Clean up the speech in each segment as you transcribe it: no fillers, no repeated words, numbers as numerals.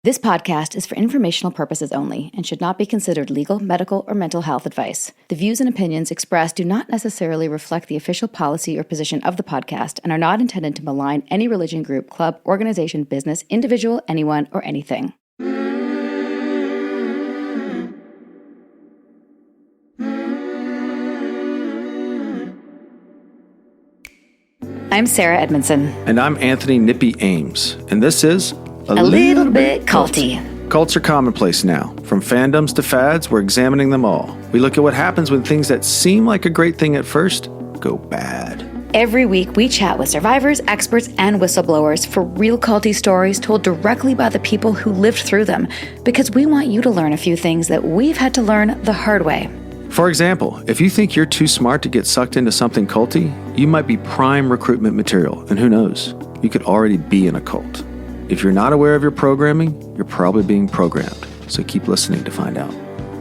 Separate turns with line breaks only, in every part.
This podcast is for informational purposes only and should not be considered legal, medical, or mental health advice. The views and opinions expressed do not necessarily reflect the official policy or position of the podcast and are not intended to malign any religion, group, club, organization, business, individual, anyone, or anything. I'm Sarah Edmondson.
And I'm Anthony Nippy Ames. And this is
A Little Bit Culty.
Cults are commonplace now. From fandoms to fads, we're examining them all. We look at what happens when things that seem like a great thing at first go bad.
Every week, we chat with survivors, experts, and whistleblowers for real culty stories told directly by the people who lived through them, because we want you to learn a few things that we've had to learn the hard way.
For example, if you think you're too smart to get sucked into something culty, you might be prime recruitment material, and who knows, you could already be in a cult. If you're not aware of your programming, you're probably being programmed, so keep listening to find out.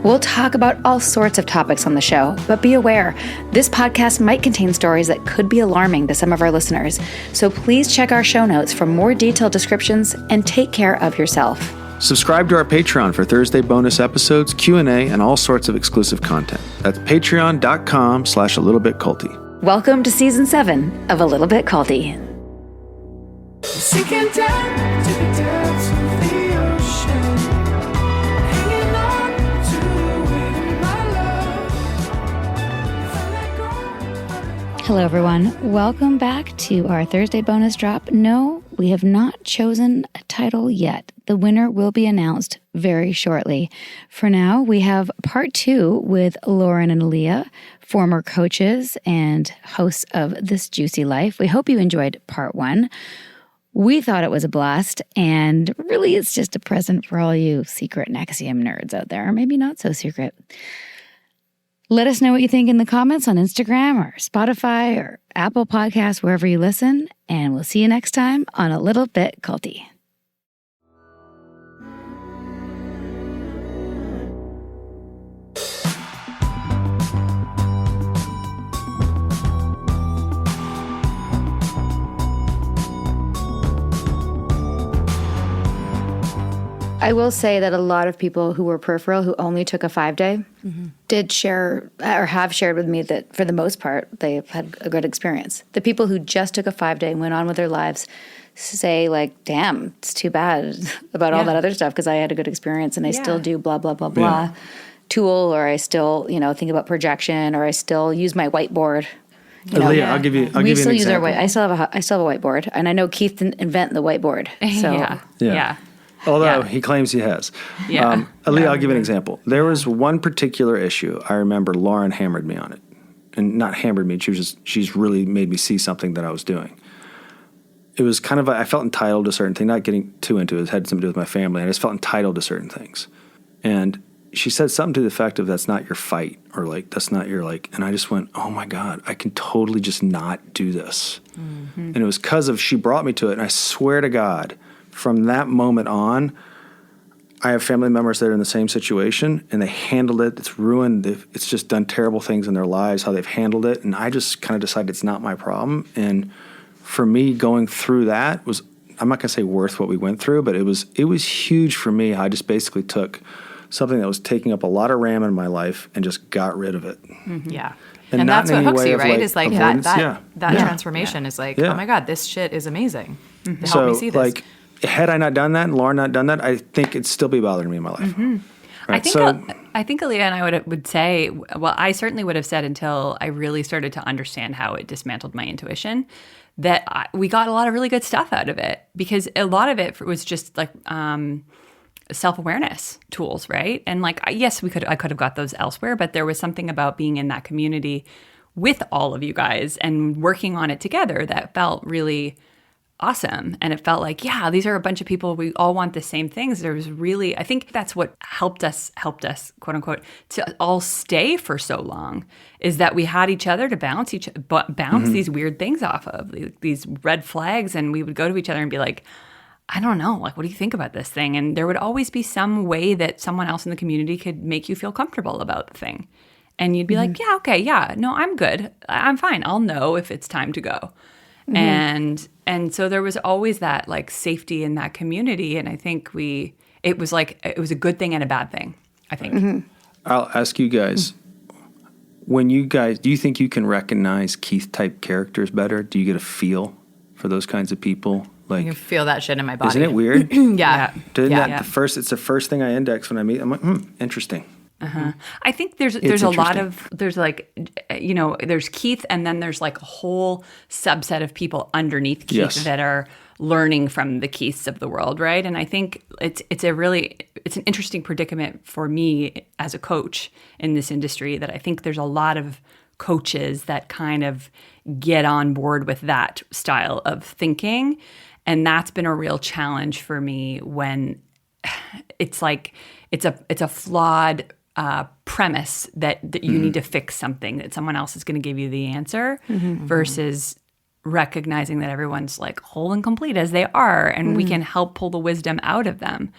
We'll talk about all sorts of topics on the show, but be aware, this podcast might contain stories that could be alarming to some of our listeners, so please check our show notes for more detailed descriptions and take care of yourself.
Subscribe to our Patreon for Thursday bonus episodes, Q&A, and all sorts of exclusive content. That's patreon.com/a-little-bit-culty.
Welcome to Season 7 of A Little Bit Culty.
Sinking down to the depths of the ocean, hanging on to my love. If I let go of it.
Hello, everyone. Welcome back to our Thursday bonus drop. No, we have not chosen a title yet. The winner will be announced very shortly. For now, we have part 2 with Lauren and Aaliyah, former coaches and hosts of This Juicy Life. We hope you enjoyed part 1. We thought it was a blast, and really it's just a present for all you secret NXIVM nerds out there, maybe not so secret. Let us know what you think in the comments on Instagram or Spotify or Apple Podcasts, wherever you listen, and we'll see you next time on A Little Bit Culty. I will say that a lot of people who were peripheral, who only took a 5-day, did share or have shared with me that for the most part, they've had a good experience. The people who just took a 5-day and went on with their lives say like, damn, it's too bad about all that other stuff because I had a good experience and I still do blah, blah, blah, blah tool, or I still, think about projection, or I still use my whiteboard.
Aaliyah, I'll give you an example.
I still have a whiteboard, and I know Keith didn't invent the whiteboard. So.
Yeah.
Although he claims he has.
Yeah.
Aaliyah, I'll give you an example. There was one particular issue. I remember Lauren hammered me on it. And not hammered me, she's really made me see something that I was doing. It was kind of, I felt entitled to certain things, not getting too into it. It had something to do with my family. I just felt entitled to certain things. And she said something to the effect of, that's not your fight, or like, that's not your like, and I just went, oh my God, I can totally just not do this. Mm-hmm. And it was because of, she brought me to it, and I swear to God, from that moment on, I have family members that are in the same situation, and they handled it. It's ruined. It's just done terrible things in their lives, how they've handled it. And I just kind of decided it's not my problem. And for me, going through that was, I'm not going to say worth what we went through, but it was huge for me. I just basically took something that was taking up a lot of RAM in my life and just got rid of it.
Mm-hmm. Yeah.
And
that's what hooks you, right?
Like
is like
avoidance.
that transformation is like, oh my God, this shit is amazing.
Mm-hmm.
Help me see this.
Like, had I not done that and Lauren not done that, I think it'd still be bothering me in my life.
Mm-hmm.
Right,
I think Aaliyah and I would say, well, I certainly would have said until I really started to understand how it dismantled my intuition, that we got a lot of really good stuff out of it, because a lot of it was just like self-awareness tools, right? And like, yes, I could have got those elsewhere, but there was something about being in that community with all of you guys and working on it together that felt really awesome. And it felt like, yeah, these are a bunch of people, we all want the same things. There was really, I think that's what helped us, quote unquote, to all stay for so long, is that we had each other to bounce these weird things off of, these red flags. And we would go to each other and be like, I don't know, like, what do you think about this thing? And there would always be some way that someone else in the community could make you feel comfortable about the thing. And you'd be like, yeah, okay, yeah, no, I'm good. I'm fine. I'll know if it's time to go. And so there was always that like safety in that community. And I think it was a good thing and a bad thing, I think.
I'll ask you guys, do you think you can recognize Keith type characters better? Do you get a feel for those kinds of people?
I can feel that shit in my body.
Isn't it weird?
Yeah.
It's the first thing I index when I meet. I'm like, interesting.
I think there's a lot of there's Keith, and then there's like a whole subset of people underneath Keith that are learning from the Keiths of the world, right? And I think it's an interesting predicament for me as a coach in this industry, that I think there's a lot of coaches that kind of get on board with that style of thinking, and that's been a real challenge for me when it's like it's a flawed premise that you need to fix something, that someone else is going to give you the answer, versus recognizing that everyone's like whole and complete as they are, and we can help pull the wisdom out of them.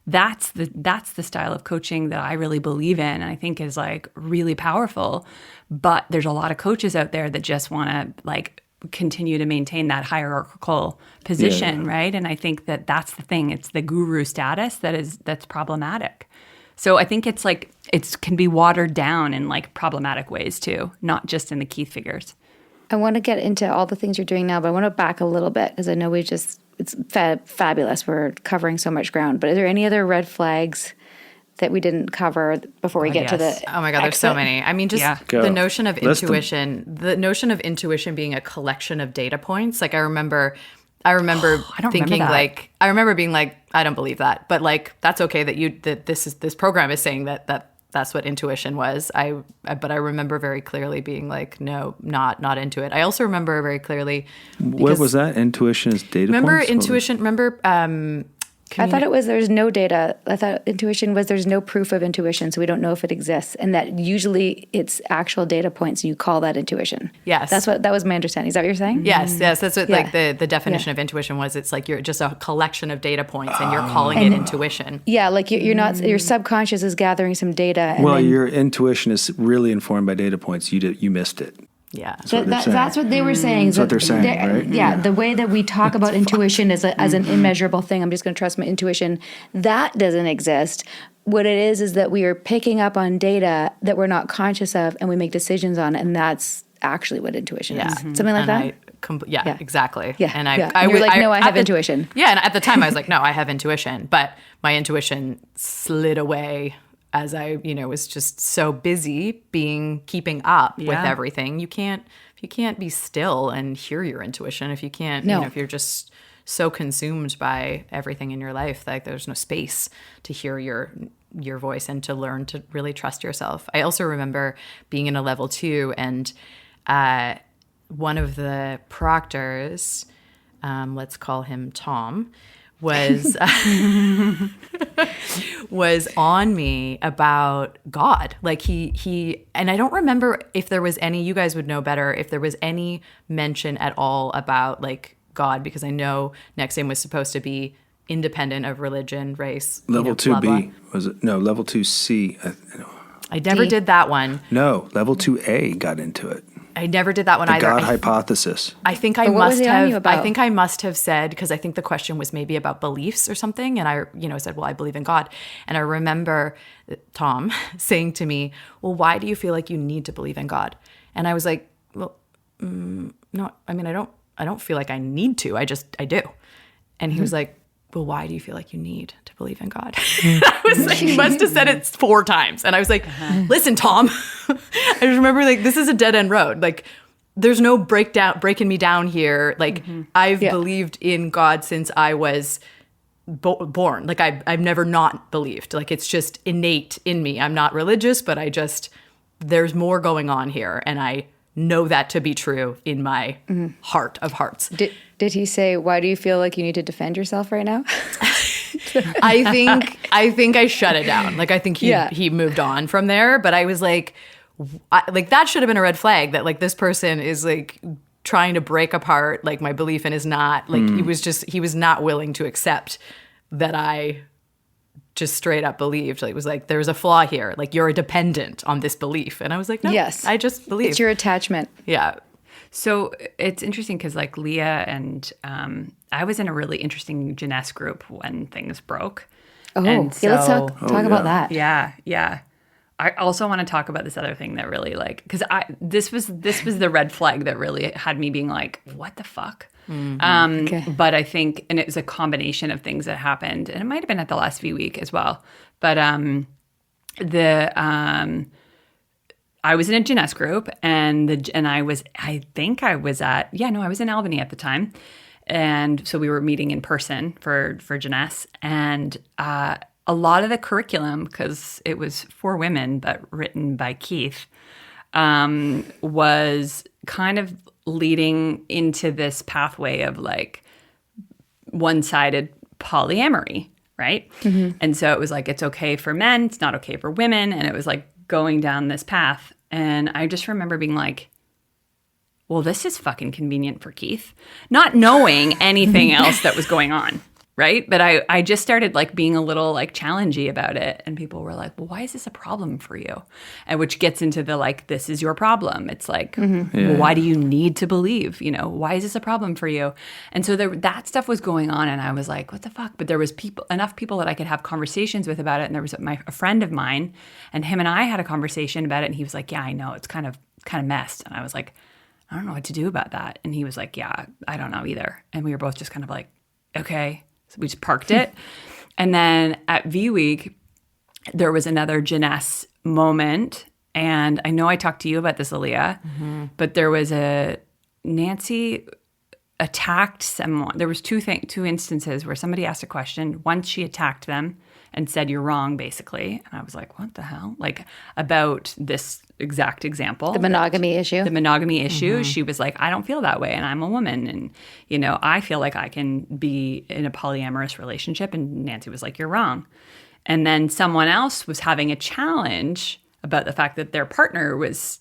That's the style of coaching that I really believe in, and I think is like really powerful. But there's a lot of coaches out there that just want to like continue to maintain that hierarchical position, right? And I think that that's the thing. It's the guru status that's problematic. So I think it's like it can be watered down in like problematic ways too, not just in the Keith figures.
I want to get into all the things you're doing now, but I want to back a little bit because I know it's fabulous. We're covering so much ground. But are there any other red flags that we didn't cover before we get to the
Oh my God, there's so many. I mean, just the notion of intuition being a collection of data points. Like I remember thinking like, I remember being like, I don't believe that, but like, that's okay that this program is saying that's what intuition was. But I remember very clearly being like, no, not into it. I also remember very clearly.
What was that? Intuition is data points?
I thought it was there's no data. I thought intuition was there's no proof of intuition, so we don't know if it exists, and that usually it's actual data points, and you call that intuition.
Yes,
that was my understanding. Is that what you're saying?
Yes. That's what like the definition of intuition was. It's like you're just a collection of data points, and you're calling it intuition.
Yeah, like you're not. Your subconscious is gathering some data. And
your intuition is really informed by data points. You missed it.
Yeah,
that's what they were saying.
That's what they're saying, right?
Yeah, the way that we talk about intuition as an immeasurable thing. I'm just going to trust my intuition. That doesn't exist. What it is that we are picking up on data that we're not conscious of, and we make decisions on, and that's actually what intuition is. Something like that.
Exactly.
Yeah,
and
I was like, no, I have intuition.
Yeah, and at the time I was like, no, I have intuition, but my intuition slid away as I, was just so busy keeping up with everything. If you can't be still and hear your intuition, if you can't, if you're just so consumed by everything in your life, like there's no space to hear your voice and to learn to really trust yourself. I also remember being in a level 2, and one of the proctors, let's call him Tom, was on me about God. Like he and I don't remember if there was any, you guys would know better, if there was any mention at all about like God, because I know NXIVM was supposed to be independent of religion, race.
Level 2B was it? No, level 2C.
I never did that one.
No, level 2A got into it.
I never did that one either.
The God hypothesis.
I think I must have said, because I think the question was maybe about beliefs or something, and I said, well, I believe in God. And I remember Tom saying to me, well, why do you feel like you need to believe in God? And I was like, well, no, I mean, I don't feel like I need to. I do. And he was like, well, why do you feel like you need to believe in God? I was like, you must have said it 4 times. And I was like, listen, Tom, I just remember like, this is a dead end road. Like there's no breaking me down here. Like I've believed in God since I was born. Like I've never not believed. Like it's just innate in me. I'm not religious, but there's more going on here. And I know that to be true in my heart of hearts.
Did he say, why do you feel like you need to defend yourself right now?
I think I shut it down. Like I think he moved on from there, but I was like that should have been a red flag, that like this person is like trying to break apart like my belief and is not like he was not willing to accept that I just straight up believed. Like, it was like, there's a flaw here. Like you're a dependent on this belief. And I was like, no, yes, I just believe.
It's your attachment.
Yeah.
So it's interesting because like Leah and I was in a really interesting Jeunesse group when things broke.
Oh,
And
yeah, let's
so-
talk about that.
Yeah. I also want to talk about this other thing that really because this was the red flag that really had me being like, what the fuck?
Okay.
But I think, and it was a combination of things that happened, and it might have been at the last V week as well. But I was in a Jeunesse group, and I was in Albany at the time, and so we were meeting in person for Jeunesse, and a lot of the curriculum, because it was for women but written by Keith, was kind of leading into this pathway of like one-sided polyamory, right? And so it was like, it's okay for men, it's not okay for women, and it was like going down this path. And I just remember being like, well, this is fucking convenient for Keith, not knowing anything else that was going on. Right. But I just started like being a little like challengey about it. And people were like, well, why is this a problem for you? And which gets into the like, this is your problem. It's like, well, why do you need to believe? You know, why is this a problem for you? And so that stuff was going on. And I was like, what the fuck? But there was enough people that I could have conversations with about it. And there was a friend of mine, and him and I had a conversation about it. And he was like, yeah, I know. It's kind of messed. And I was like, I don't know what to do about that. And he was like, yeah, I don't know either. And we were both just kind of like, okay. So we just parked it. And then at V Week, there was another Jeunesse moment. And I know I talked to you about this, Aaliyah, but there was Nancy attacked someone. There was two instances where somebody asked a question. Once she attacked them and said, you're wrong, basically. And I was like, what the hell? Like, about this exact example.
The monogamy issue.
The monogamy issue. She was like, I don't feel that way, and I'm a woman, and, you know, I feel like I can be in a polyamorous relationship. And Nancy was like, you're wrong. And then someone else was having a challenge about the fact that their partner was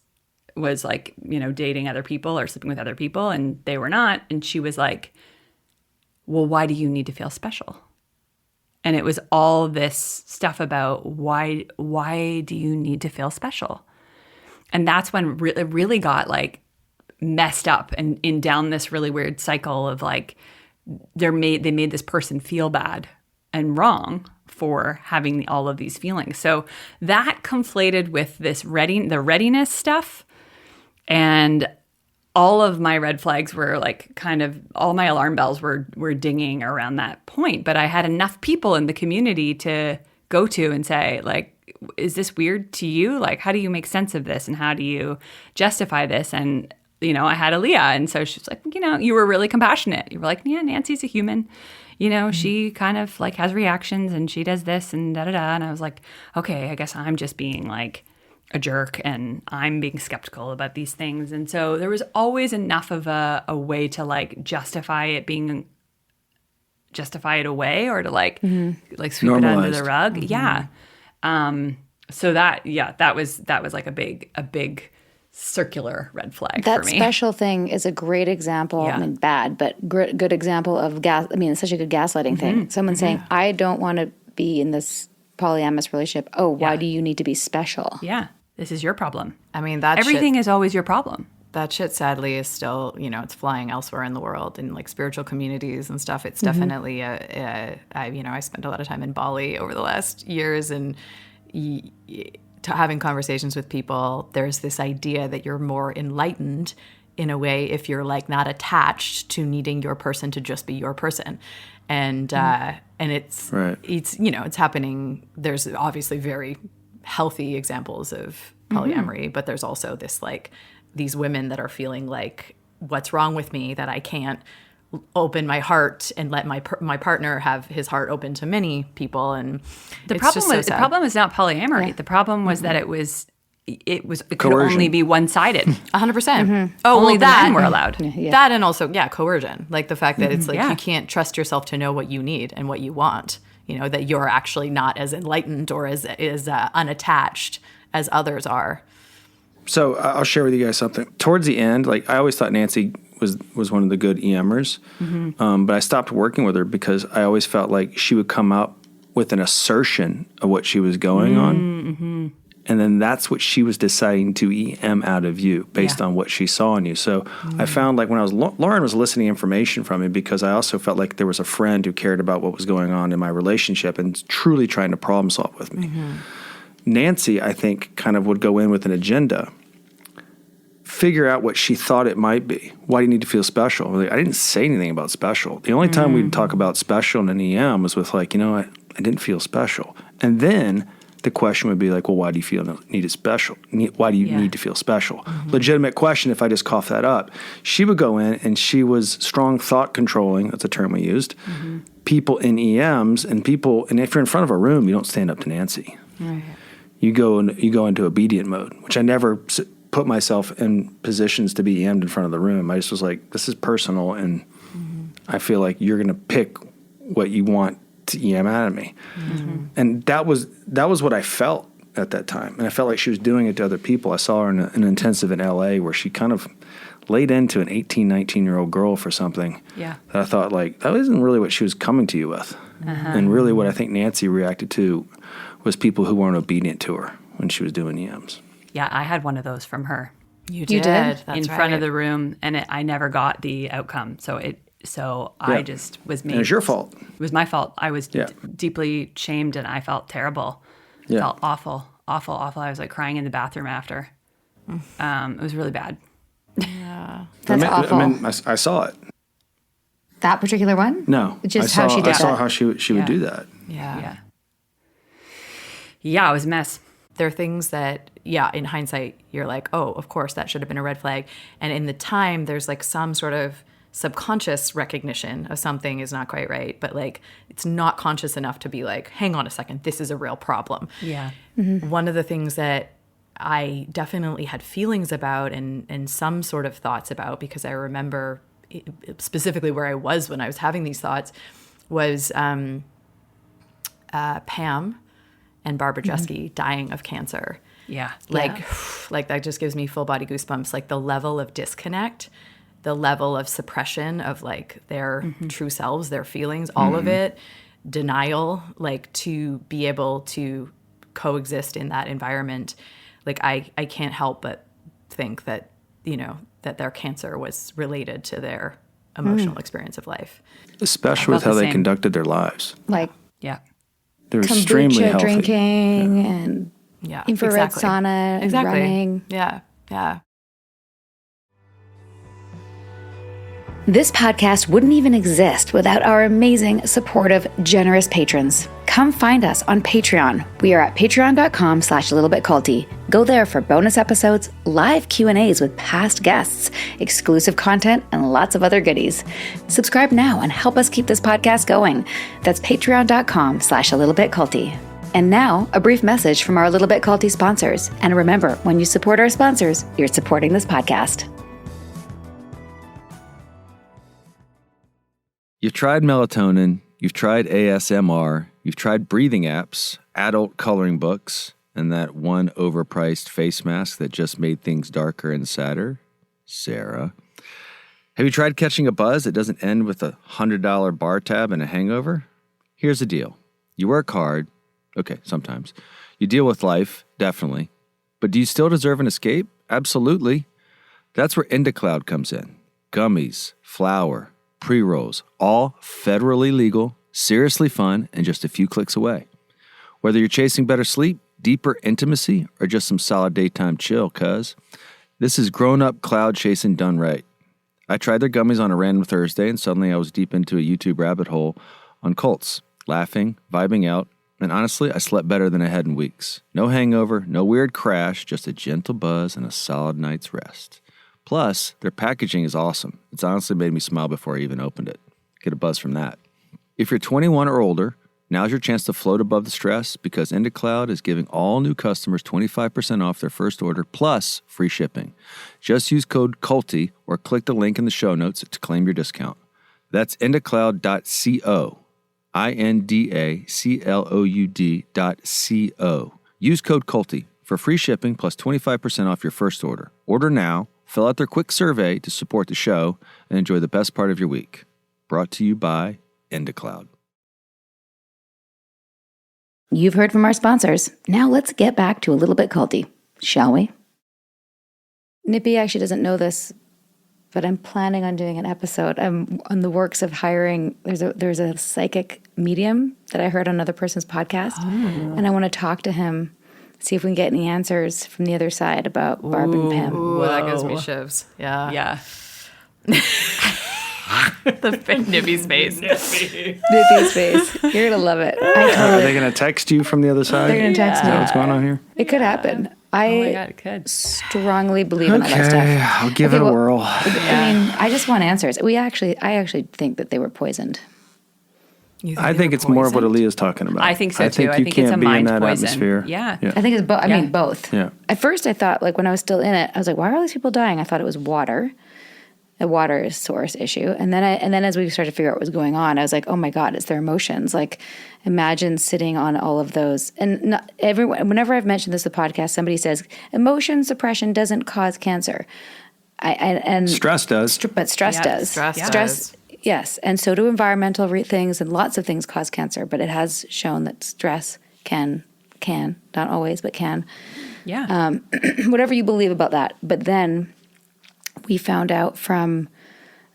like, you know, dating other people or sleeping with other people, and they were not. And she was like, well, why do you need to feel special? And it was all this stuff about why do you need to feel special? And that's when it really got like messed up and in down this really weird cycle of like they made this person feel bad and wrong for having all of these feelings. So that conflated with this the readiness stuff, and all of my red flags were like kind of all my alarm bells were dinging around that point. But I had enough people in the community to go to and say, like, is this weird to you? Like, how do you make sense of this? And how do you justify this? And, you know, I had Aaliyah. And so she was like, you know, you were really compassionate. You were like, yeah, Nancy's a human. You know, she kind of like has reactions and she does this and da-da-da. And I was like, okay, I guess I'm just being like a jerk and I'm being skeptical about these things. And so there was always enough of a way to like justify it away, or to like sweep
Normalized.
it under the rug. Yeah. So that was like a big circular red flag
That
for me.
special thing is a great example.
Yeah.
I mean, bad, but good example of it's such a good gaslighting thing. Someone saying, I don't want to be in this polyamorous relationship. Oh, why do you need to be special?
Yeah. This is your problem.
I mean, that
Everything is always your problem.
that shit sadly is still, you know, it's flying elsewhere in the world in like spiritual communities and stuff. It's definitely I spent a lot of time in Bali over the last years, and having conversations with people, there's this idea that you're more enlightened in a way if you're like not attached to needing your person to just be your person. And it's you know, it's happening. There's obviously very healthy examples of polyamory, but there's also this like these women that are feeling like, what's wrong with me that I can't open my heart and let my partner have his heart open to many people. And
the problem was not polyamory.
Yeah.
The problem was that it could
Coercion.
only be one-sided.
100%.
Oh,
Only
well, the
that
men were allowed.
That, and also coercion, like the fact that it's like
Yeah.
you can't trust yourself to know what you need and what you want, you know, that you're actually not as enlightened or as unattached as others are.
So I'll share with you guys something. Towards the end, like I always thought Nancy was one of the good EMers, but I stopped working with her because I always felt like she would come up with an assertion of what she was going on, And then that's what she was deciding to EM out of you based
Yeah.
on what she saw in you. So I found like when I was, Lauren was listening information from me because I also felt like there was a friend who cared about what was going on in my relationship and truly trying to problem solve with me. Nancy, I think, kind of would go in with an agenda, figure out what she thought it might be. Why do you need to feel special? Like, I didn't say anything about special. The only time we'd talk about special in an EM was with like, I didn't feel special. And then the question would be like, well, why do you feel needed special? Why do you need to feel special? Legitimate question if I just cough that up. She would go in and she was strong thought controlling, that's a term we used, people in EMs and if you're in front of a room, you don't stand up to Nancy.
Right.
You go into obedient mode, which I never put myself in positions to be EM'd in front of the room. I just was like, this is personal and I feel like you're going to pick what you want to EM out of me. And that was what I felt at that time. And I felt like she was doing it to other people. I saw her in an intensive in LA where she kind of laid into an 18, 19-year-old girl for something that I thought like, that isn't really what she was coming to you with. And really what I think Nancy reacted to was people who weren't obedient to her when she was doing EMs.
Yeah, I had one of those from her.
You
did?
That's
in front of the room, and I never got the outcome. So I just was made.
And it's your fault.
It was my fault. I was deeply shamed, and I felt terrible.
Yeah.
Felt awful. I was like crying in the bathroom after. It was really bad.
That's awful.
I mean, I saw it.
That particular one?
No.
Just
I
how she did
I saw
that.
how she would do that.
Yeah.
Yeah, it was a mess.
There are things that, in hindsight, you're like, oh, of course, that should have been a red flag. And in the time, there's like some sort of subconscious recognition of something is not quite right. But like, it's not conscious enough to be like, hang on a second, this is a real problem.
Yeah.
One of the things that I definitely had feelings about and some sort of thoughts about, because I remember specifically where I was when I was having these thoughts, was Pam and Barbara Jeske dying of cancer.
Yeah.
Like that just gives me full body goosebumps. Like the level of disconnect, the level of suppression of like their true selves, their feelings, all of it, denial, like to be able to coexist in that environment. Like I can't help but think that, that their cancer was related to their emotional experience of life.
Especially with
felt
how
the
they
same.
conducted their lives.
Like
Yeah.
They're extremely
kombucha
healthy.
drinking and
Yeah.
infrared
exactly.
sauna and
Exactly.
running.
Yeah. Yeah.
This podcast wouldn't even exist without our amazing, supportive, generous patrons. Come find us on Patreon. We are at patreon.com/littlebitculty. Go there for bonus episodes, live Q&As with past guests, exclusive content, and lots of other goodies. Subscribe now and help us keep this podcast going. That's patreon.com/littlebitculty. And now, a brief message from our Little Bit Culty sponsors. And remember, when you support our sponsors, you're supporting this podcast.
You've tried melatonin, you've tried ASMR, you've tried breathing apps, adult coloring books, and that one overpriced face mask that just made things darker and sadder? Sarah. Have you tried catching a buzz that doesn't end with a $100 bar tab and a hangover? Here's the deal. You work hard. Okay, sometimes. You deal with life, definitely. But do you still deserve an escape? Absolutely. That's where IndaCloud comes in. Gummies, flour, pre-rolls, all federally legal, seriously fun, and just a few clicks away. Whether you're chasing better sleep, deeper intimacy, or just some solid daytime chill, cuz this is grown-up cloud chasing done right. I tried their gummies on a random Thursday, and suddenly I was deep into a YouTube rabbit hole on cults, laughing, vibing out, and honestly, I slept better than I had in weeks. No hangover, no weird crash, just a gentle buzz and a solid night's rest. Plus, their packaging is awesome. It's honestly made me smile before I even opened it. Get a buzz from that. If you're 21 or older, now's your chance to float above the stress because IndaCloud is giving all new customers 25% off their first order plus free shipping. Just use code CULTY or click the link in the show notes to claim your discount. That's indacloud.co. INDACLOUD.co. Use code CULTY for free shipping plus 25% off your first order. Order now, fill out their quick survey to support the show, and enjoy the best part of your week. Brought to you by IndaCloud.
You've heard from our sponsors. Now let's get back to a little bit culty, shall we? Nippy actually doesn't know this, but I'm planning on doing an episode on the works of hiring. There's a psychic medium that I heard on another person's podcast, and I want to talk to him, see if we can get any answers from the other side about Barb and Pam.
Ooh, that gives me shivs. Yeah.
Yeah.
The Nippy's face.
Nippy's face. You're going to love it.
Are they going to text you from the other side?
They're going to text
Is that
me.
what's going on here?
It could happen.
Oh my God, it could.
Strongly believe in all that
Okay,
stuff.
I'll give it a whirl.
I mean, I just want answers. I actually think that they were poisoned.
I think it's more of what Aaliyah's talking about.
I think so too. I
you
think it's
can't
a
be
mind
in that
poison.
atmosphere.
Yeah.
I think it's both. I mean, both.
Yeah.
At first, I thought, like, when I was still in it, I was like, why are all these people dying? I thought it was water, a water source issue. And then as we started to figure out what was going on, I was like, oh my God, it's their emotions. Like, imagine sitting on all of those. And not everyone, whenever I've mentioned this in the podcast, somebody says emotion suppression doesn't cause cancer. And
Stress does.
but stress does.
Stress does.
Yes, and so do environmental things, and lots of things cause cancer. But it has shown that stress can not always, but can.
Yeah.
Whatever you believe about that. But then we found out from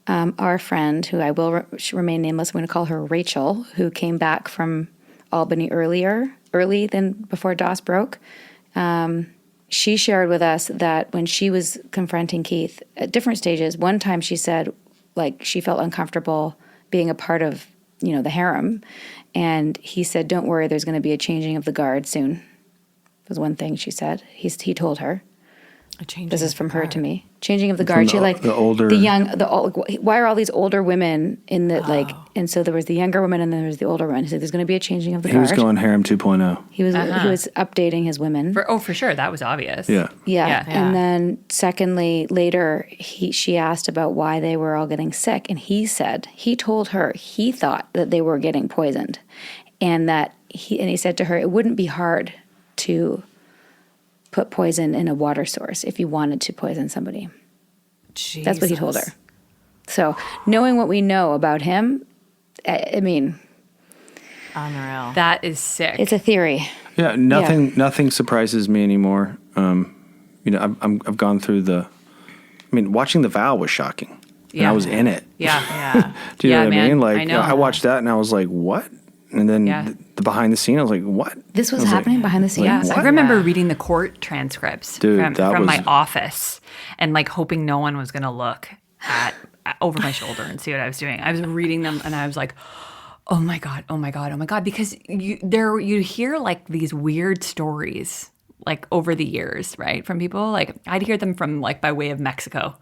our friend, who I will remain nameless. I'm going to call her Rachel, who came back from Albany early than before DOS broke. She shared with us that when she was confronting Keith at different stages, one time she said, like, she felt uncomfortable being a part of, the harem. And he said, don't worry, there's going to be a changing of the guard soon. Was one thing she said. He told her. This is from her to me. Changing of the guard. She
the older,
why are all these older women in the and so there was the younger woman and then there was the older woman. He said there's going to be a changing of the guard.
He was going harem 2.0.
He was updating his women.
For sure, that was obvious.
Yeah.
Yeah. And then secondly, later she asked about why they were all getting sick, and he told her he thought that they were getting poisoned, and he said to her it wouldn't be hard to put poison in a water source if you wanted to poison somebody.
Jesus.
That's what he told her. So knowing what we know about him, I mean,
Unreal.
That is sick.
it's a theory.
Yeah, nothing surprises me anymore. I've gone through watching The Vow was shocking. And
Yeah.
I was in it.
Yeah.
Yeah.
Do you know
Yeah,
what I
man.
mean? Like,
I know.
I watched that and I was like, what? And then the behind the scene, I was like, what?
This was happening behind the scenes.
Yeah, I remember reading the court transcripts
Dude,
from
that
my
was-
office and like hoping no one was going to look at over my shoulder and see what I was doing. I was reading them and I was like, oh my God, oh my God, oh my God. Because you hear like these weird stories like over the years, right? From people. Like I'd hear them from like by way of Mexico.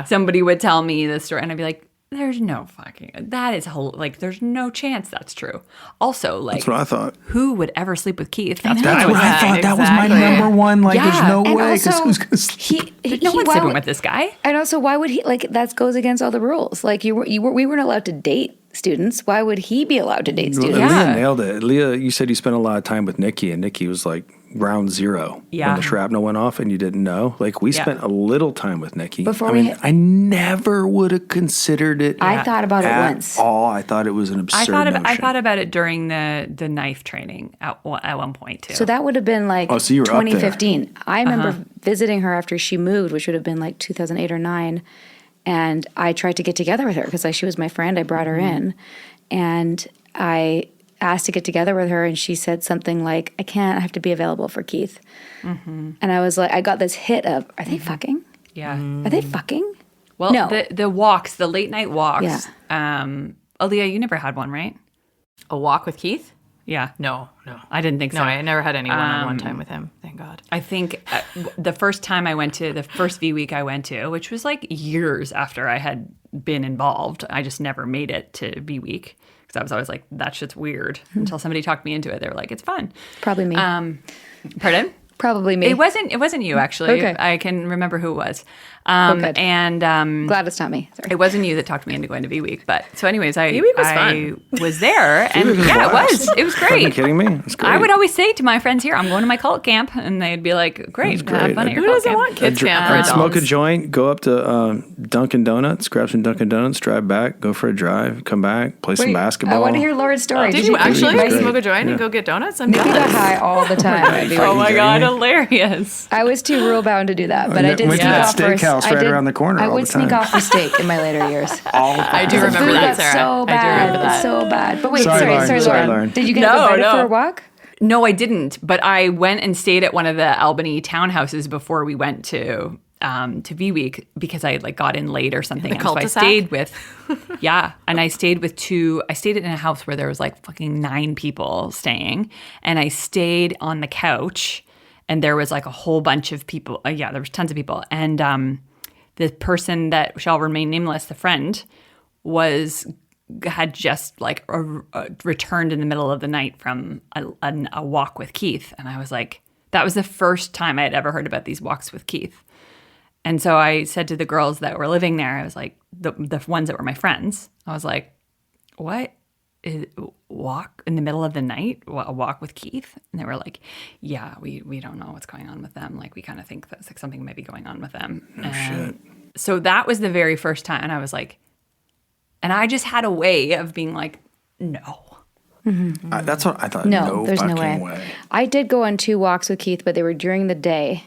Somebody would tell me this story and I'd be like, there's no fucking, that is like, there's no chance that's true. Also, like,
That's what I thought.
who would ever sleep with Keith?
That's what I thought. That was my number one. Like, there's no
And
way. Because
also,
who's going to sleep?
No one's sleeping with this guy.
And also, why would he, like, that goes against all the rules. Like, we weren't allowed to date students. Why would he be allowed to date students?
Aaliyah nailed it. Aaliyah, you said you spent a lot of time with Nikki, and Nikki was like round zero
Yeah.
when the shrapnel went off, and you didn't know. Like, we spent a little time with Nikki. I never would have considered it.
I thought about it once.
I thought it was an absurd notion.
I thought about it during the knife training at one point too.
So that would have been like
so you were up there.
2015. I remember visiting her after she moved, which would have been like 2008 or 9. And I tried to get together with her because she was my friend. I brought her in. And I asked to get together with her. And she said something like, I can't, I have to be available for Keith. And I was like, I got this hit of, are they fucking?
Yeah.
Are they fucking?
Well,
No.
the walks, the late night walks.
Yeah.
Aaliyah, you never had one, right?
A walk with Keith?
Yeah.
No.
I didn't think so.
No, I never had any one-on-one time with him. Thank God.
I think the first time I went to, the first V week I went to, which was like years after I had been involved, I just never made it to V week because I was always like, that shit's weird until somebody talked me into it. They were like, it's fun.
Probably me.
Pardon?
Probably me.
It wasn't you, actually.
Okay.
I can remember who it was.
good.
And
Glad it's not me. Sorry.
it wasn't you that talked me into going to V Week. But so anyways,
V-Week was
I
fun.
was there, and
V-Week was a
yeah, it
blast.
was. It was
Are you
great.
kidding me? It's great.
I would always say to my friends here, I'm going to my cult camp, and they'd be like, "Great,
great.
have fun at your
Who
cult
doesn't
camp."
want kids camp for
I'd smoke a
adults?
joint, go up to Dunkin' Donuts, grab some Dunkin' Donuts, drive back, go for a drive, come back, play some
Wait,
basketball.
I want to hear Lauren's story.
Did you actually
Great.
smoke a joint
Yeah.
and go get donuts? I'm
We got
jealous.
high all the time. at V-Week.
Oh my
kidding
god,
me?
hilarious!
I was too rule bound to do that, but I did
went to
sneak
that
off for a-
steakhouse
I
right
did-
around the corner
I
all
would
the
sneak
time.
off for steak in my later years.
I do
The
remember
food
that,
got
Sarah.
so
I
bad.
do remember that.
So bad. But wait,
Sorry,
sorry,
Lauren.
Lauren.
Lauren.
Did you get
No,
invited
no.
for a walk?
No, I didn't. But I went and stayed at one of the Albany townhouses before we went to V Week because I like got in late or something.
The
And so I
cul-de-sac?
stayed with, and I stayed with two. I stayed in a house where there was like fucking 9 people staying, and I stayed on the couch, and there was like a whole bunch of people. There was tons of people, and the person that shall remain nameless, the friend, had just like returned in the middle of the night from a walk with Keith. And I was like, that was the first time I had ever heard about these walks with Keith. And so I said to the girls that were living there, I was like, the ones that were my friends, I was like, what? Walk in the middle of the night? A walk with Keith? And they were like, yeah, we don't know what's going on with them. Like, we kind of think that's like something might be going on with them.
Shit.
So that was the very first time. And I was like, and I just had a way of being like, no.
That's what I thought.
No, there's no
fucking
way. I did go on 2 walks with Keith, but they were during the day.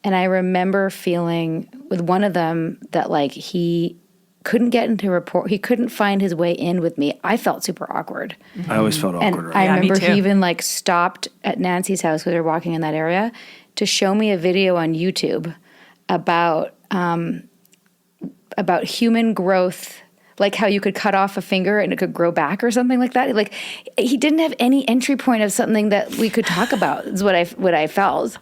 And I remember feeling with one of them that like he couldn't get into rapport. He couldn't find his way in with me. I felt super awkward.
I always felt
And
awkward.
I
Yeah, me
remember
too.
he even like stopped at Nancy's house because we were walking in that area to show me a video on YouTube about human growth, like how you could cut off a finger and it could grow back or something like that. Like he didn't have any entry point of something that we could talk about. Is what I felt.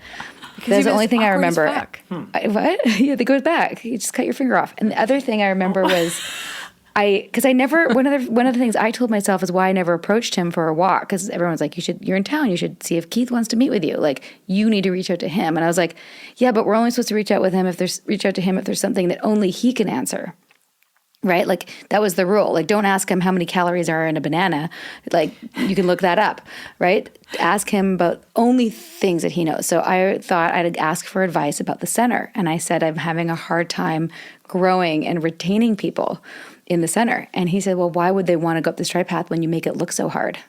That's the only thing I remember. What? Yeah, that goes back. You just cut your finger off. And the other thing I remember was because I never, one of the things I told myself is why I never approached him for a walk. Because everyone's like, you're in town. You should see if Keith wants to meet with you. Like, you need to reach out to him. And I was like, yeah, but we're only supposed to reach out to him if there's something that only he can answer. Right? Like, that was the rule. Like, don't ask him how many calories are in a banana. Like, you can look that up, right? Ask him about only things that he knows. So I thought I'd ask for advice about the center. And I said, I'm having a hard time growing and retaining people in the center. And he said, well, why would they want to go up the straight path when you make it look so hard?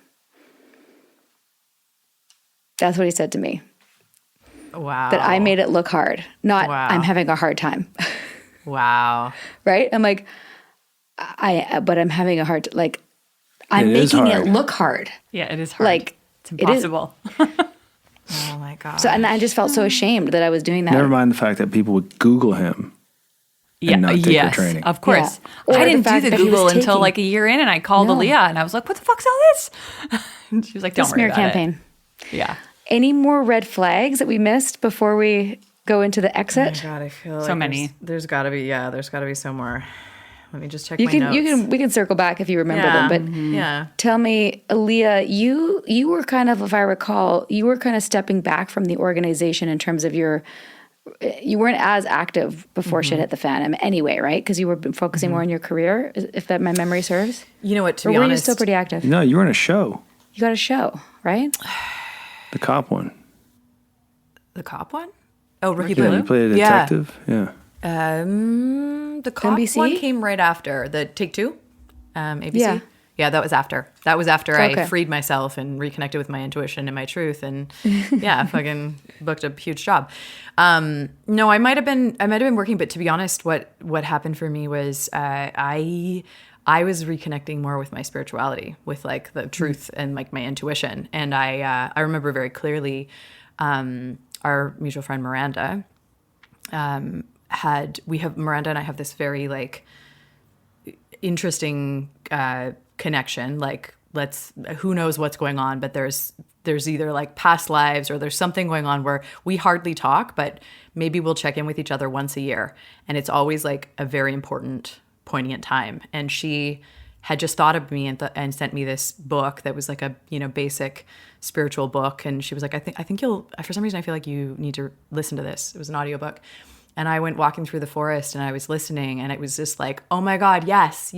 That's what he said to me.
Wow.
That I made it look hard, not
Wow.
I'm having a hard time.
Wow.
Right? I'm like, but I'm having a hard, like, I'm
It is
making it
hard.
look hard.
Yeah, it is hard.
Like,
it's
it is.
impossible.
Oh my God.
So, and I just felt so ashamed that I was doing that.
Never mind the fact that people would Google him.
Yeah,
not take their
yes,
training.
of course.
Yeah. Or
I
the
didn't do
fact
the
that he was
Google until
taking-
like a year in, and I called
No.
Aaliyah, and I was like, "What the fuck's all this?" And she was like,
The
"Don't worry
smear
about
campaign.
it." Yeah,
Any more red flags that we missed before we go into the exit?
God, I feel
So
like
many.
There's got to be some more. Let me just check
You
my
can,
notes.
we can circle back if you remember
Yeah.
them. But
Yeah.
tell me, Aaliyah, you were kind of, if I recall, you were kind of stepping back from the organization in terms of you weren't as active before shit hit the fan anyway, right? Because you were focusing more on your career, if that my memory serves.
You know what? To
Or
be
were you
honest,
still pretty active?
No, you were in a show,
You got a show, right?
the cop one.
the cop one. Oh, Rookie
Yeah,
Blue.
you played a
Yeah.
detective. Yeah.
The cop
NBC?
one came right after the Take Two, ABC.
Yeah.
Yeah, that was after. That was after
Okay.
I freed myself and reconnected with my intuition and my truth, and yeah, fucking booked a huge job. No, I might have been working, but to be honest, what happened for me was I was reconnecting more with my spirituality, with like the truth and like my intuition, and I remember very clearly our mutual friend Miranda. Miranda and I have this very like interesting connection. Like, who knows what's going on, but there's either like past lives or there's something going on where we hardly talk, but maybe we'll check in with each other once a year, and it's always like a very important, poignant time. And she had just thought of me and sent me this book that was like a, you know, basic spiritual book. And she was like, I think you'll, for some reason, I feel like you need to listen to this. It was an audiobook. And I went walking through the forest and I was listening, and it was just like, oh my God, yes,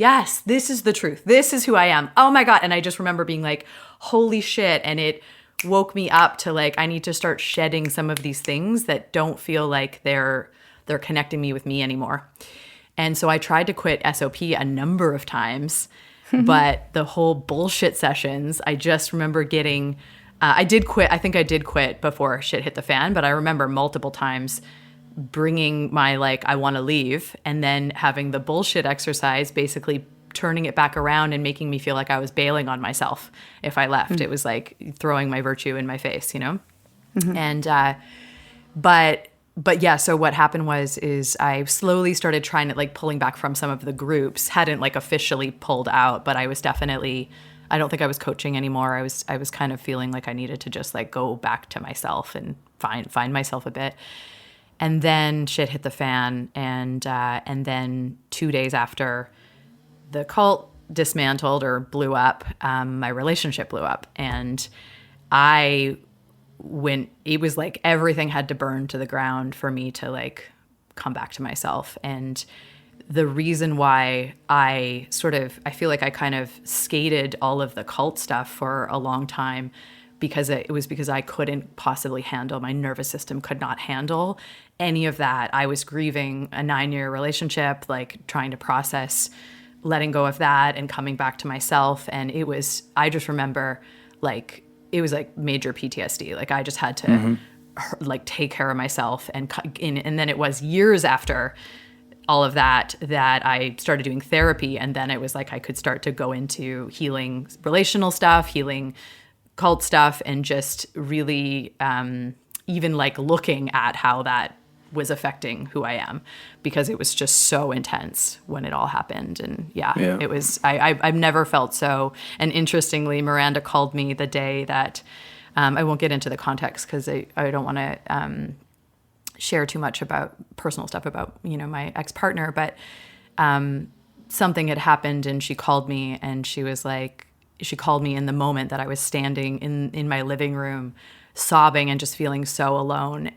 this is the truth. This is who I am. Oh my God. And I just remember being like, holy shit. And it woke me up to like, I need to start shedding some of these things that don't feel like they're connecting me with me anymore. And so I tried to quit SOP a number of times, but the whole bullshit sessions, I just remember getting, I did quit. I think I did quit before shit hit the fan, but I remember multiple times bringing my like, I want to leave, and then having the bullshit exercise, basically turning it back around and making me feel like I was bailing on myself if I left. It was like throwing my virtue in my face, you know? And, but yeah, so what happened is I slowly started trying to like pulling back from some of the groups, hadn't like officially pulled out, but I was definitely, I don't think I was coaching anymore. I was kind of feeling like I needed to just like go back to myself and find myself a bit. And then shit hit the fan. And then 2 days after the cult dismantled or blew up, my relationship blew up. And it was like everything had to burn to the ground for me to like come back to myself. And the reason why I feel like I kind of skated all of the cult stuff for a long time, because it was because I couldn't possibly handle, my nervous system could not handle any of that. I was grieving a 9-year relationship, like trying to process letting go of that and coming back to myself. And I just remember like, it was like major PTSD. Like I just had to like take care of myself. And then it was years after all of that I started doing therapy. And then it was like I could start to go into healing relational stuff, healing cult stuff, and just really even like looking at how that was affecting who I am, because it was just so intense when it all happened. And it was, I've never felt so. And interestingly, Miranda called me the day that, I won't get into the context because I don't want to share too much about personal stuff about, you know, my ex-partner, but something had happened and she called me, and she was like, she called me in the moment that I was standing in my living room sobbing and just feeling so alone.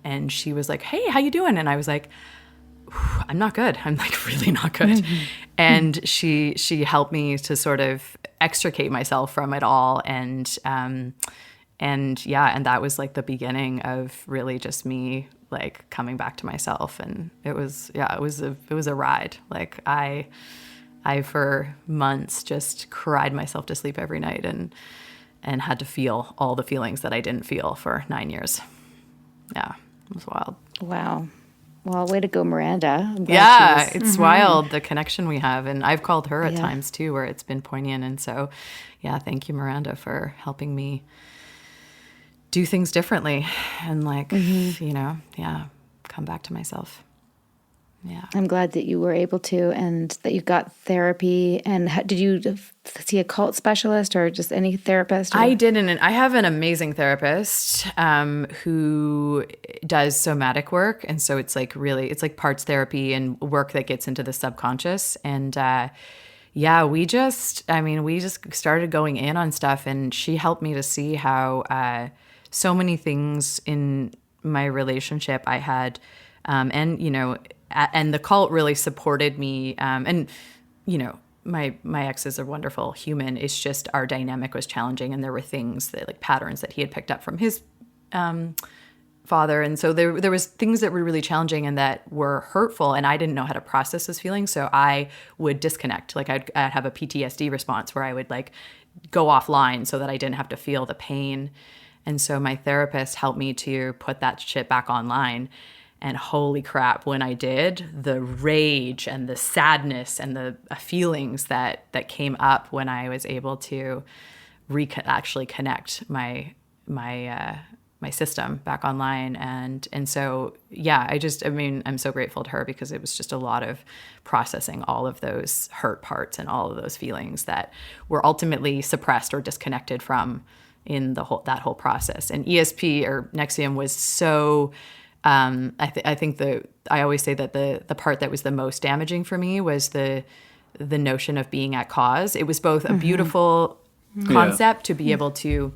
And she was like, hey, how you doing? And I was like, I'm not good. I'm like really not good. And she helped me to sort of extricate myself from it all. And that was like the beginning of really just me like coming back to myself. And it was a ride. Like I for months just cried myself to sleep every night and had to feel all the feelings that I didn't feel for 9 years. Yeah, it was wild.
Wow. Well, way to go, Miranda.
Yeah, it's wild, the connection we have. And I've called her at times too, where it's been poignant. And so, yeah, thank you, Miranda, for helping me do things differently and like, you know, come back to myself. Yeah.
I'm glad that you were able to, and that you got therapy. And did you see a cult specialist or just any therapist? Or?
I didn't. I have an amazing therapist who does somatic work. And so it's like parts therapy and work that gets into the subconscious. And we just started going in on stuff, and she helped me to see how so many things in my relationship I had, and, you know, and the cult really supported me. And, you know, my ex is a wonderful human. It's just our dynamic was challenging, and there were things that like patterns that he had picked up from his father. And so there was things that were really challenging and that were hurtful, and I didn't know how to process those feelings. So I would disconnect. Like I'd have a PTSD response where I would like go offline so that I didn't have to feel the pain. And so my therapist helped me to put that shit back online. And holy crap, when I did, the rage and the sadness and the feelings that came up when I was able to actually connect my system back online. And so, I'm so grateful to her, because it was just a lot of processing all of those hurt parts and all of those feelings that were ultimately suppressed or disconnected from in that whole process. And ESP or NXIVM was so... I think I always say that the part that was the most damaging for me was the the notion of being at cause. It was both a beautiful concept to be able to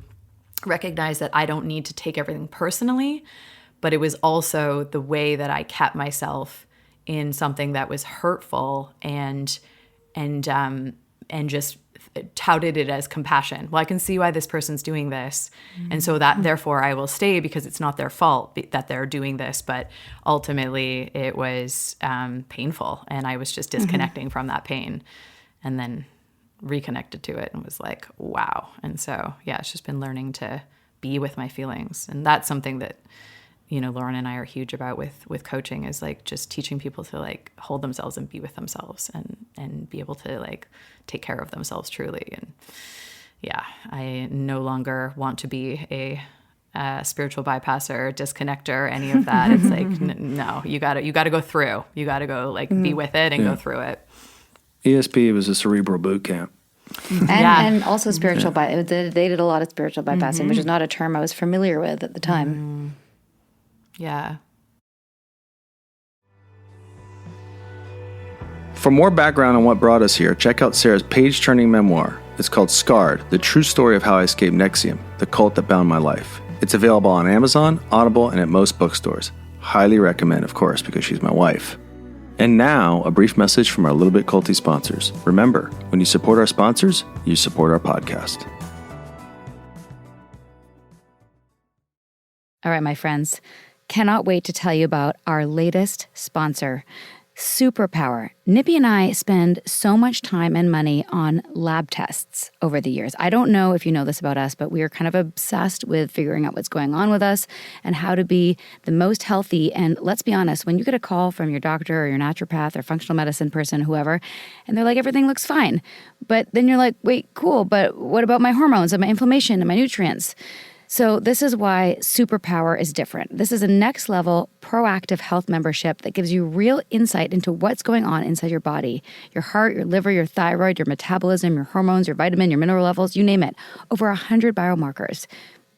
recognize that I don't need to take everything personally, but it was also the way that I kept myself in something that was hurtful and just touted it as compassion. Well, I can see why this person's doing this. And so that therefore I will stay because it's not their fault that they're doing this. But ultimately it was painful, and I was just disconnecting from that pain, and then reconnected to it and was like, wow. And so, yeah, it's just been learning to be with my feelings. And that's something that, you know, Lauren and I are huge about with coaching, is like just teaching people to like hold themselves and be with themselves and be able to like take care of themselves truly. And yeah, I no longer want to be a spiritual bypasser, disconnector, any of that. It's like, no, you gotta go through. You gotta go like be with it and go through it.
ESP was a cerebral boot camp.
And also spiritual they did a lot of spiritual bypassing, which is not a term I was familiar with at the time.
Yeah.
For more background on what brought us here, check out Sarah's page-turning memoir. It's called Scarred, The True Story of How I Escaped NXIVM, the cult that bound my life. It's available on Amazon, Audible, and at most bookstores. Highly recommend, of course, because she's my wife. And now, a brief message from our Little Bit Culty sponsors. Remember, when you support our sponsors, you support our podcast.
All right, my friends. Cannot wait to tell you about our latest sponsor, Superpower. Nippy and I spend so much time and money on lab tests over the years. I don't know if you know this about us, but we are kind of obsessed with figuring out what's going on with us and how to be the most healthy. And let's be honest, when you get a call from your doctor or your naturopath or functional medicine person, whoever, and they're like, everything looks fine. But then you're like, wait, cool, but what about my hormones and my inflammation and my nutrients? So this is why Superpower is different. This is a next level proactive health membership that gives you real insight into what's going on inside your body, your heart, your liver, your thyroid, your metabolism, your hormones, your vitamin, your mineral levels, you name it. Over 100 biomarkers.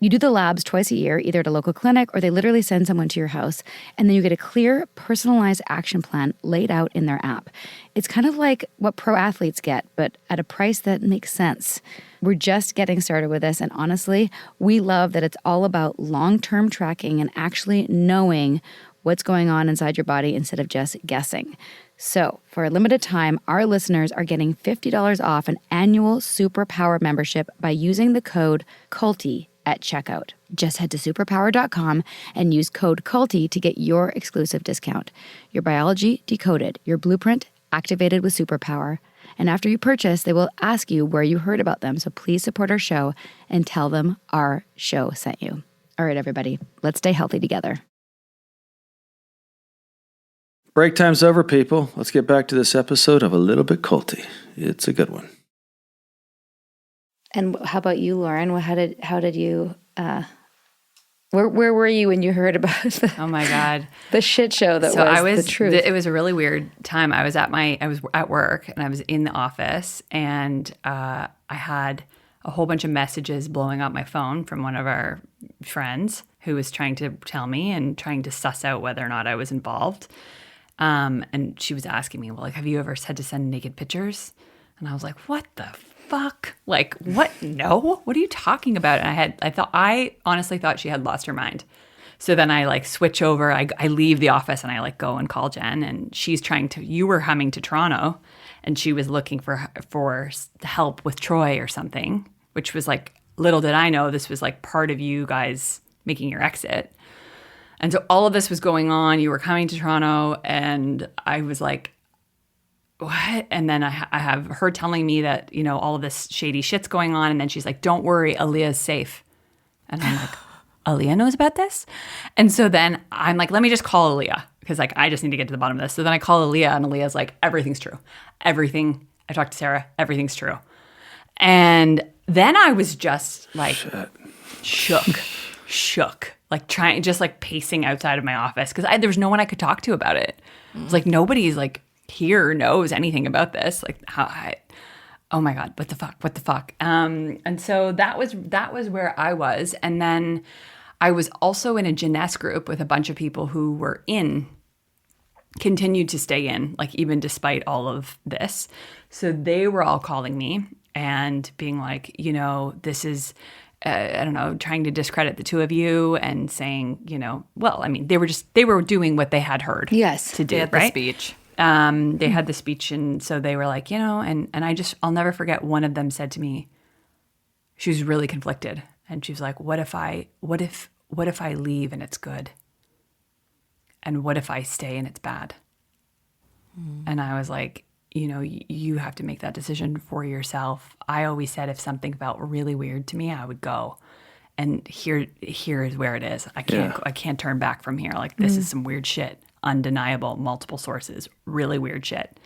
You do the labs twice a year, either at a local clinic or they literally send someone to your house, and then you get a clear, personalized action plan laid out in their app. It's kind of like what pro athletes get, but at a price that makes sense. We're just getting started with this, and honestly, we love that it's all about long-term tracking and actually knowing what's going on inside your body instead of just guessing. So, for a limited time, our listeners are getting $50 off an annual Superpower membership by using the code CULTY at checkout. Just head to superpower.com and use code CULTY to get your exclusive discount. Your biology decoded, your blueprint activated with Superpower. And after you purchase, they will ask you where you heard about them. So please support our show and tell them our show sent you. All right, everybody, let's stay healthy together.
Break time's over, people. Let's get back to this episode of A Little Bit Culty. It's a good one.
And how about you, Lauren? How did you? Where were you when you heard about
Oh my God,
the shit show that was the truth?
It was a really weird time. I was at work and I was in the office, and I had a whole bunch of messages blowing up my phone from one of our friends who was trying to tell me and trying to suss out whether or not I was involved. And she was asking me, well, like, have you ever had to send naked pictures? And I was like, what the fuck? Like, what? No, what are you talking about? And I honestly thought she had lost her mind. So then I like switch over, I leave the office and I like go and call Jen, and she's you were coming to Toronto and she was looking for help with Troy or something, which was like, little did I know this was like part of you guys making your exit. And so all of this was going on. You were coming to Toronto, and I was like, what? And then I have her telling me that, you know, all of this shady shit's going on. And then she's like, don't worry, Aaliyah's safe. And I'm like, Aaliyah knows about this? And so then I'm like, let me just call Aaliyah, because like, I just need to get to the bottom of this. So then I call Aaliyah, and Aaliyah's like, everything's true. Everything. I talked to Sarah, everything's true. And then I was just like, shook. Like just like pacing outside of my office, because there was no one I could talk to about it. It was like, nobody's like here knows anything about this. Like, oh my God, what the fuck? And so that was where I was. And then I was also in a Jeunesse group with a bunch of people who were in continued to stay in, like even despite all of this. So they were all calling me and being like, you know, this is, I don't know, trying to discredit the two of you and saying, you know, well, I mean, they were doing what they had heard
Yes.
to do,
They had
right?
the speech.
They had the speech. And so they were like, you know, and I'll never forget one of them said to me, she was really conflicted. And she was like, what if I leave and it's good? And what if I stay and it's bad? And I was like, you know, you have to make that decision for yourself. I always said if something felt really weird to me, I would go. And here is where it is. I can't turn back from here. Like, this is some weird shit, undeniable, multiple sources, really weird shit.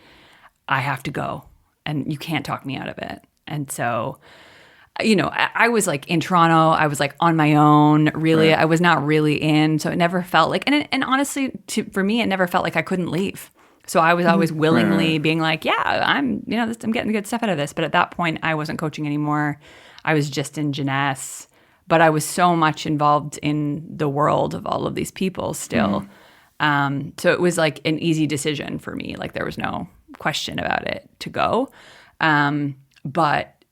I have to go, and you can't talk me out of it. And so, you know, I was like in Toronto. I was like on my own. Really,
Right.
I was not really in. So it never felt like, and honestly, for me, it never felt like I couldn't leave. So I was always willingly being like, yeah, I'm getting good stuff out of this. But at that point, I wasn't coaching anymore. I was just in Jeunesse. But I was so much involved in the world of all of these people still. So it was like an easy decision for me. Like, there was no question about it to go. But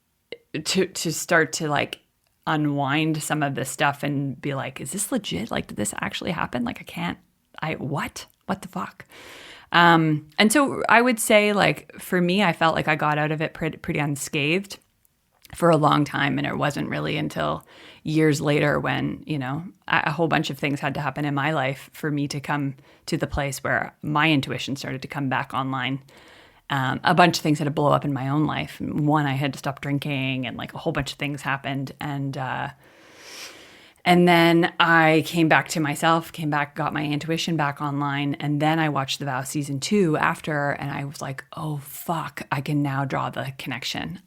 to start to like unwind some of this stuff and be like, is this legit? Like, did this actually happen? Like, what the fuck? And so I would say, like, for me, I felt like I got out of it pretty unscathed for a long time. And it wasn't really until years later when, you know, a whole bunch of things had to happen in my life for me to come to the place where my intuition started to come back online. A bunch of things had to blow up in my own life. One, I had to stop drinking, and like a whole bunch of things happened. And then I came back to myself, got my intuition back online. And then I watched The Vow season 2 after, and I was like, oh, fuck, I can now draw the connection.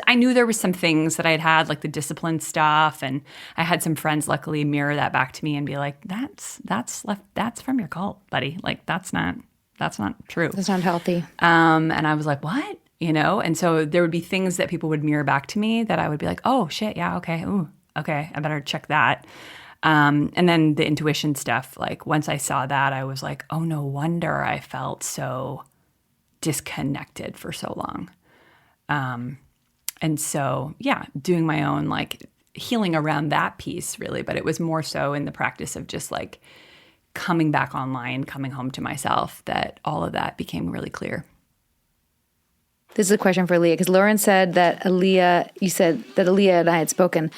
I knew there was some things that I'd had, like the discipline stuff. And I had some friends luckily mirror that back to me and be like, that's from your cult, buddy. Like, that's not true.
That's not healthy.
And I was like, what? You know? And so there would be things that people would mirror back to me that I would be like, oh shit, yeah, okay, ooh, okay, I better check that. And then the intuition stuff, like once I saw that, I was like, oh, no wonder I felt so disconnected for so long. And so, yeah, doing my own like healing around that piece really, but it was more so in the practice of just like coming back online, coming home to myself, that all of that became really clear.
This is a question for Aaliyah, because Lauren said that you said that Aaliyah and I had spoken.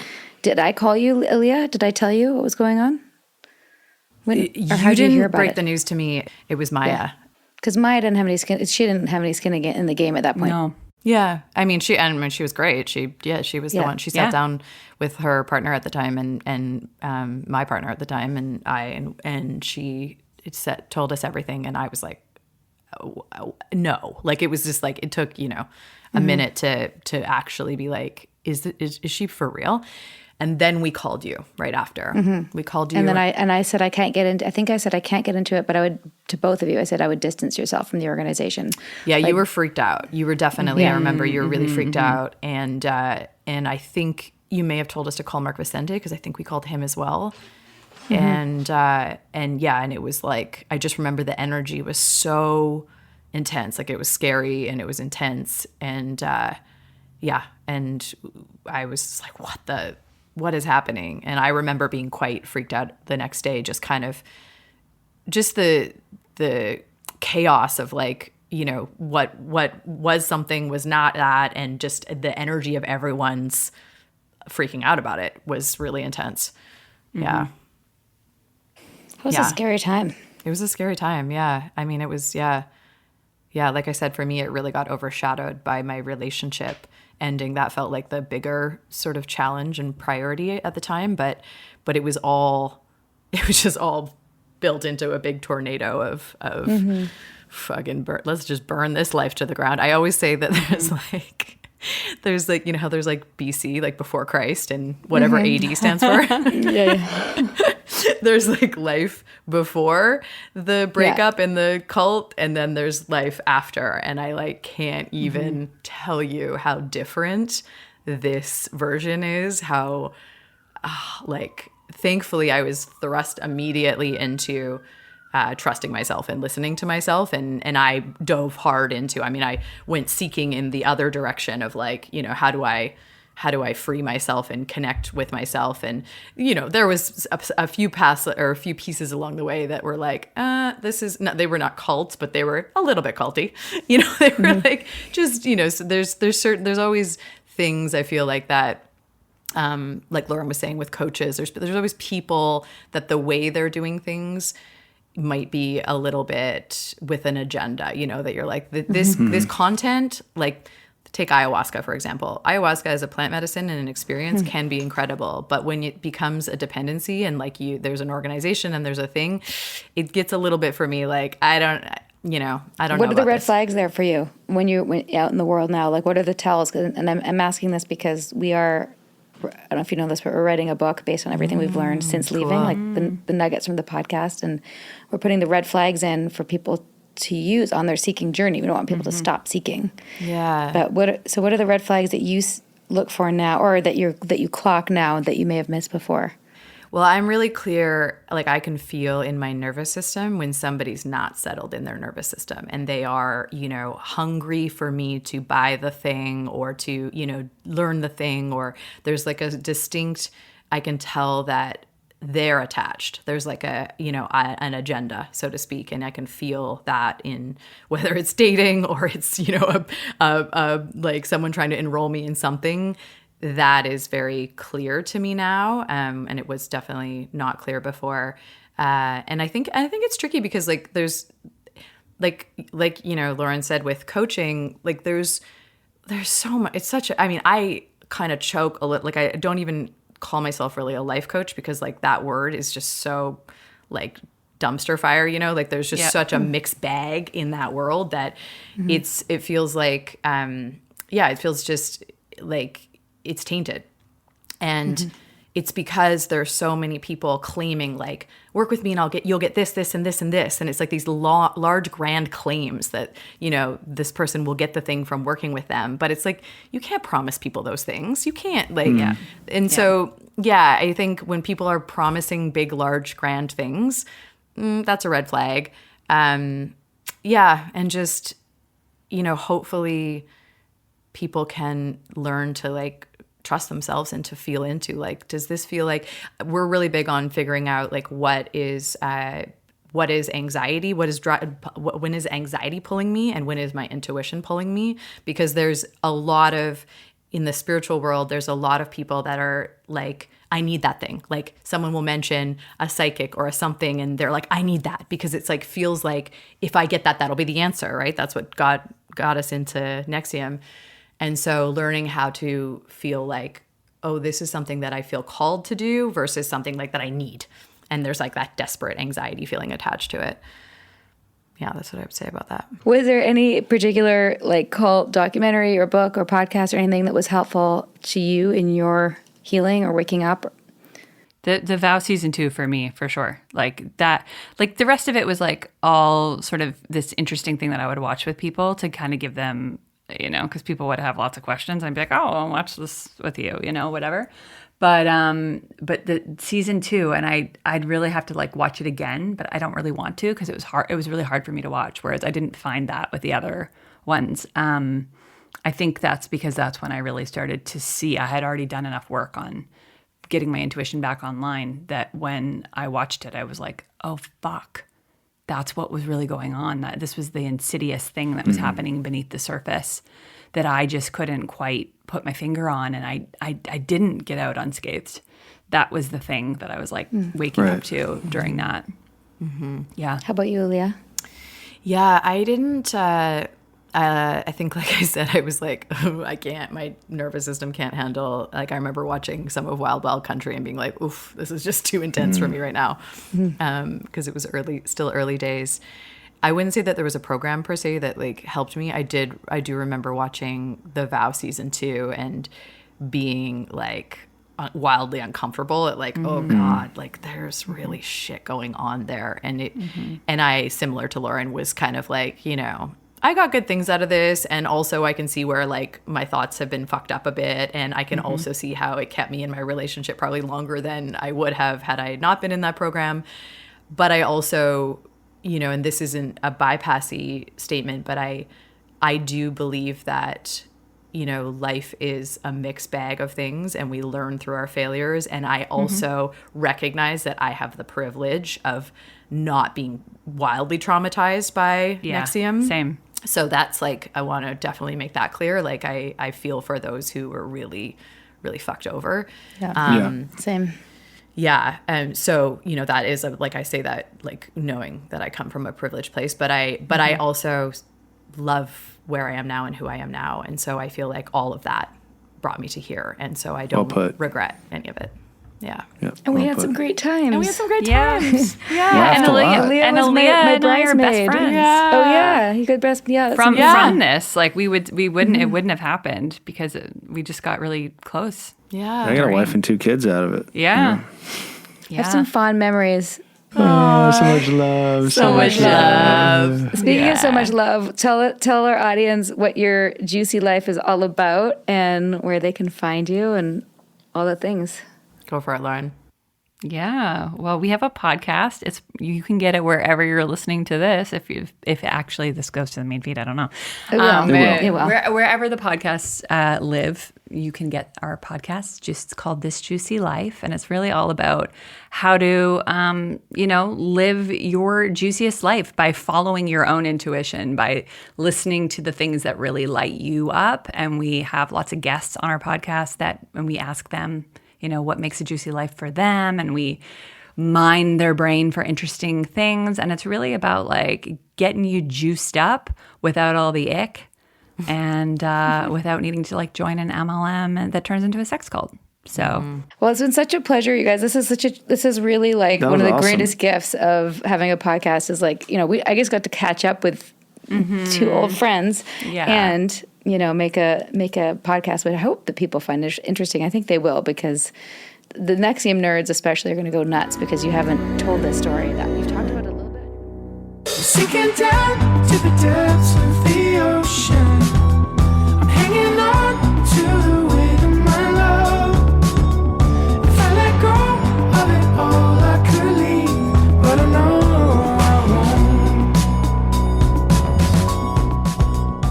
Did I call you, Aaliyah? Did I tell you what was going on?
You didn't break the news to me. It was Maya.
Because Maya didn't have any skin. She didn't have any skin in the game at that point.
No.
Yeah. I mean, she was great. She was the one. She sat down with her partner at the time and my partner at the time and she told us everything. And I was like, oh, no. Like, it was just like, it took, a minute to actually be like, is she for real? And then we called you right after. We called you.
And then I said, I can't get into it, but I would, to both of you, I said I would distance yourself from the organization.
Yeah, you were freaked out. You were definitely, I remember you were really freaked out. And I think you may have told us to call Mark Vicente, because I think we called him as well. And it was like, I just remember the energy was so intense. Like, it was scary and it was intense. And and I was like, what is happening? And I remember being quite freaked out the next day, just kind of just the chaos of like, what was something was not that, and just the energy of everyone's freaking out about it was really intense. Yeah.
It was a scary time.
It was a scary time. Yeah. I mean, it was, yeah. Like I said, for me, it really got overshadowed by my relationship ending. That felt like the bigger sort of challenge and priority at the time, but it was just all built into a big tornado of fucking let's just burn this life to the ground. I always say that there's like, how there's like BC, like before Christ, and whatever AD stands for.
Yeah.
There's like life before the breakup in the cult, and then there's life after. And I like can't even tell you how different this version is. How thankfully I was thrust immediately into trusting myself and listening to myself. And I dove hard into, I mean, I went seeking in the other direction of like, you know, how do I free myself and connect with myself? And, you know, there was a few pieces along the way that were like, this is not, they were not cults, but they were a little bit culty, you know, they were like, just, you know, so there's always things I feel like that, like Lauren was saying with coaches, there's always people that the way they're doing things might be a little bit with an agenda, you know, that you're like, this content, like, take ayahuasca, for example. Ayahuasca as a plant medicine and an experience can be incredible. But when it becomes a dependency and like there's an organization and there's a thing, it gets a little bit for me like, I don't know.
What are the red flags there for you when you're out in the world now? Like, what are the tells? And I'm asking this because we are, I don't know if you know this, but we're writing a book based on everything we've learned since leaving, like the nuggets from the podcast. And we're putting the red flags in for people to use on their seeking journey. We don't want people to stop seeking.
Yeah.
But what are the red flags that you look for now, or that you clock now that you may have missed before?
Well, I'm really clear, like I can feel in my nervous system when somebody's not settled in their nervous system and they are, you know, hungry for me to buy the thing or to, you know, learn the thing, or there's like a distinct, I can tell that they're attached. There's like a, you know, an agenda, so to speak. And I can feel that in whether it's dating or it's, you know, like someone trying to enroll me in something. That is very clear to me now. And it was definitely not clear before. And I think it's tricky because like there's like, you know, Lauren said with coaching, like there's so much, it's such a, I mean, I kind of choke a little, like I don't even call myself really a life coach because like that word is just so like dumpster fire, you know, like there's just such a mixed bag in that world that it feels like, it feels just like it's tainted. And it's because there's so many people claiming like, work with me and you'll get this, this, and this, and this. And it's like these large, grand claims that, you know, this person will get the thing from working with them. But it's like, you can't promise people those things. You can't like, so, I think when people are promising big, large, grand things, that's a red flag. And just, you know, hopefully people can learn to like trust themselves and to feel into like, does this feel like, we're really big on figuring out like what is anxiety, when is anxiety pulling me and when is my intuition pulling me? Because there's a lot of, in the spiritual world, there's a lot of people that are like, I need that thing. Like someone will mention a psychic or a something and they're like, I need that because it's like, feels like if I get that, that'll be the answer, right? That's what got us into NXIVM. And so learning how to feel like, oh, this is something that I feel called to do versus something like that I need. And there's like that desperate anxiety feeling attached to it. Yeah, that's what I would say about that.
Was there any particular like cult documentary or book or podcast or anything that was helpful to you in your healing or waking up?
The vow season 2 for me, for sure. Like that, like the rest of it was like all sort of this interesting thing that I would watch with people to kind of give them, you know, because people would have lots of questions. I'd be like, oh, I'll watch this with you, you know, whatever. But the season 2, and I'd really have to like watch it again, but I don't really want to because it was hard. It was really hard for me to watch, whereas I didn't find that with the other ones. I think that's because that's when I really started to see I had already done enough work on getting my intuition back online that when I watched it, I was like, oh, fuck. That's what was really going on. That this was the insidious thing that was happening beneath the surface that I just couldn't quite put my finger on, and I didn't get out unscathed. That was the thing that I was like waking up to during that. Yeah.
How about you, Aaliyah?
Yeah, I didn't. I think, like I said, I was like, oh, I can't. My nervous system can't handle. Like I remember watching some of Wild Wild Country and being like, oof, this is just too intense for me right now, because it was still early days. I wouldn't say that there was a program per se that like helped me. I do remember watching The Vow season 2 and being like wildly uncomfortable at like, oh God, like there's really shit going on there. And and I, similar to Lauren, was kind of like, you know, I got good things out of this. And also I can see where like my thoughts have been fucked up a bit. And I can also see how it kept me in my relationship probably longer than I would have had I not been in that program. But I also and this isn't a bypassy statement, but I do believe that, life is a mixed bag of things and we learn through our failures. And I also recognize that I have the privilege of not being wildly traumatized by NXIVM.
Same.
So that's like, I want to definitely make that clear. Like I feel for those who were really, really fucked over.
Same.
Yeah. And so, that is like I say that, like knowing that I come from a privileged place, but I also love where I am now and who I am now. And so I feel like all of that brought me to here. And so I don't regret any of it. Yeah.
And we had some great times.
Yeah.
And Aaliyah
was
and
my
I are best
bridesmaid.
friends.
Oh yeah, he got best. Yeah, that's
From this, like we wouldn't it wouldn't have happened because we just got really close.
Yeah.
I got a wife and 2 kids out of it.
Yeah.
I have some fond memories.
Oh, so much love.
So much love.
Speaking of so much love, tell our audience what your juicy life is all about and where they can find you and all the things.
Go for it, Lauren.
Yeah. Well, we have a podcast. You can get it wherever you're listening to this. If actually this goes to the main feed, I don't know.
It will.
Wherever the podcasts live, you can get our podcast. Just called This Juicy Life, and it's really all about how to, live your juiciest life by following your own intuition, by listening to the things that really light you up. And we have lots of guests on our podcast when we ask them, what makes a juicy life for them, and we mine their brain for interesting things. And it's really about like getting you juiced up without all the ick and without needing to like join an MLM that turns into a sex cult. So,
well, it's been such a pleasure, you guys. This is really like one of the greatest gifts of having a podcast is like, I just got to catch up with 2 old friends and make a podcast, but I hope that people find it interesting. I think they will, because the NXIVM nerds especially are going to go nuts because you haven't told this story that we've talked about it a little bit.
Sinking down to the depths of the ocean, I'm hanging on to the weight of my love. If I let go of it all, I could leave, but I know I won't.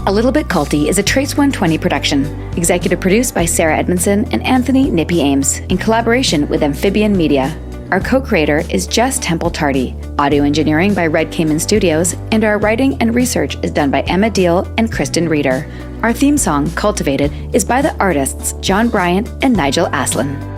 A Little Bit Culty is a Trace 120 production, executive produced by Sarah Edmondson and Anthony Nippy Ames, in collaboration with Amphibian Media. Our co-creator is Jess Temple Tardy, audio engineering by Red Cayman Studios, and our writing and research is done by Emma Deal and Kristen Reeder. Our theme song, Cultivated, is by the artists John Bryant and Nigel Aslan.